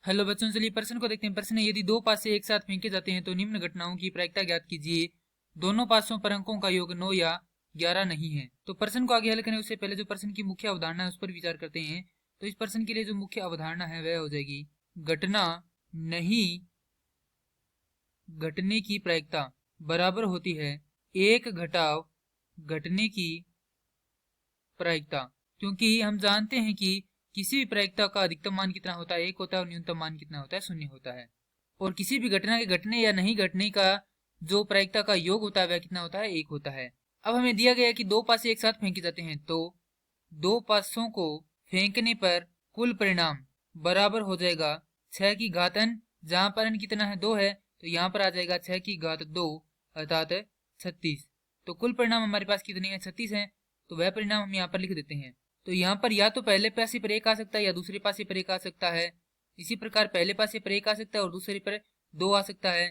Hello बच्चों, चलिए प्रश्न को देखते हैं। प्रश्न है, यदि दो पासे एक साथ फेंके जाते हैं तो निम्न घटनाओं की प्रायिकता ज्ञात कीजिए। दोनों पासों पर अंकों का योग 9 या 11 नहीं है। तो प्रश्न को आगे हल करने उससे पहले जो प्रश्न की मुख्य अवधारणा है उस पर विचार करते हैं। तो इस प्रश्न के लिए जो मुख्य अवधारणा है वह हो जाएगी घटना नहीं घटने की प्रायिकता बराबर होती है एक घटाव घटने की प्रायिकता। क्योंकि हम जानते हैं कि किसी भी प्रायिकता का अधिकतम मान कितना होता है, 1 होता है, और न्यूनतम मान कितना होता है, 0 होता है। और किसी भी घटना के घटने या नहीं घटने का जो प्रायिकता का योग होता है वह कितना होता है, 1 होता है। अब हमें दिया गया है कि दो पासे एक साथ फेंके जाते हैं, तो दो पासों को फेंकने पर कुल परिणाम बराबर हो जाएगा 6 की घात n। जहां पर n कितना है, 2 है, तो यहाँ पर आ जाएगा 6 की घात 2 अर्थात 36। तो कुल परिणाम हमारे पास कितने हैं, 36 है। तो वह परिणाम हम यहाँ पर लिख देते हैं। तो यहाँ पर या तो पहले पासे पर 1 आ सकता है या दूसरे पासे पर 1 आ सकता है। इसी प्रकार पहले पासे पर 1 आ सकता है और दूसरे पर 2 आ सकता है,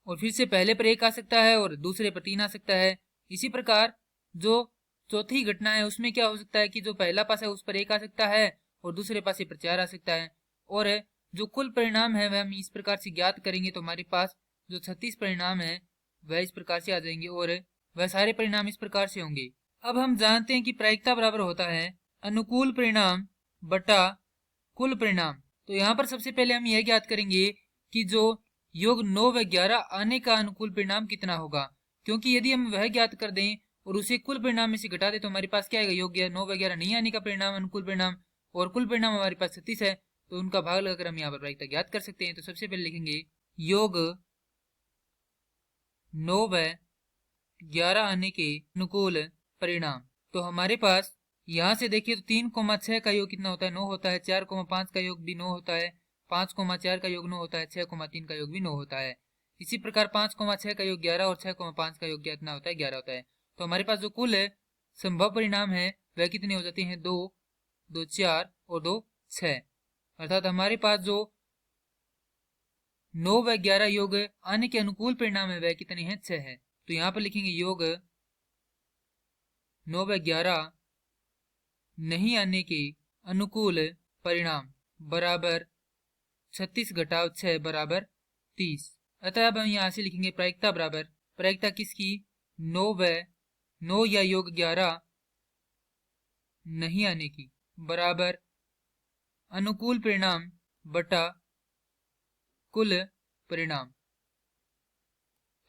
और फिर से पहले पर 1 आ सकता है और दूसरे पर 3 आ सकता है। इसी प्रकार जो चौथी घटना है उसमें क्या हो सकता है कि जो पहला पासा है उस पर 1 आ सकता है और दूसरे पासे पर 4 आ सकता है। और जो कुल परिणाम है वह हम इस प्रकार से ज्ञात करेंगे, तो हमारे पास जो 36 परिणाम है वह इस प्रकार से आ जाएंगे और वह सारे परिणाम इस प्रकार से होंगे। अब हम जानते हैं कि प्रायिकता बराबर होता है अनुकूल परिणाम बटा कुल परिणाम। तो यहाँ पर सबसे पहले हम यह ज्ञात करेंगे कि जो योग 9 व 11 आने का अनुकूल परिणाम कितना होगा। क्योंकि यदि हम वह ज्ञात कर दें और उसे कुल परिणाम में से घटा दें तो हमारे पास क्या आएगा, योग 9 व 11 नहीं आने का परिणाम अनुकूल परिणाम, और कुल परिणाम हमारे पास 36 है। तो उनका भाग लगाकर हम यहाँ पर प्रायिकता ज्ञात कर सकते हैं। तो सबसे पहले लिखेंगे योग 9 व 11 आने के अनुकूल परिणाम। तो हमारे पास यहाँ से देखिए तो 3,6 का योग कितना होता है, 9 होता है। 4,5 का योग भी 9 होता है। 5,4 का योग 9 होता है। 6,3 का योग भी 9 होता है। इसी प्रकार 5,6 का योग 11 और 6,5 का योग कितना होता है, 11 होता है। तो हमारे पास जो कुल संभव परिणाम है वह कितने हो जाते हैं, 2, 2 4 और 2 6। अर्थात हमारे पास जो 9 व 11 योग आने के अनुकूल परिणाम है वह कितने हैं, 6 है। तो यहाँ पर लिखेंगे योग 9 व 11 नहीं आने के अनुकूल परिणाम बराबर 36 घटाव 6 बराबर 30। अतः अब हम यहाँ से लिखेंगे प्रायिकता बराबर, प्रायिकता किसकी, 9 या योग 11 नहीं आने की बराबर अनुकूल परिणाम बटा कुल परिणाम।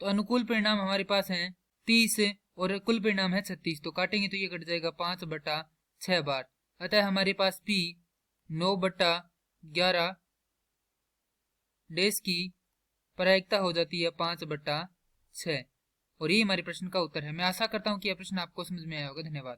तो अनुकूल परिणाम हमारे पास हैं 30 और कुल परिणाम है 36। तो काटेंगे तो ये कट जाएगा 5/6 बार। अतः हमारे पास P 9/11 डेश की प्रायिकता हो जाती है 5/6। और ये हमारे प्रश्न का उत्तर है। मैं आशा करता हूँ कि यह प्रश्न आपको समझ में आया होगा। धन्यवाद।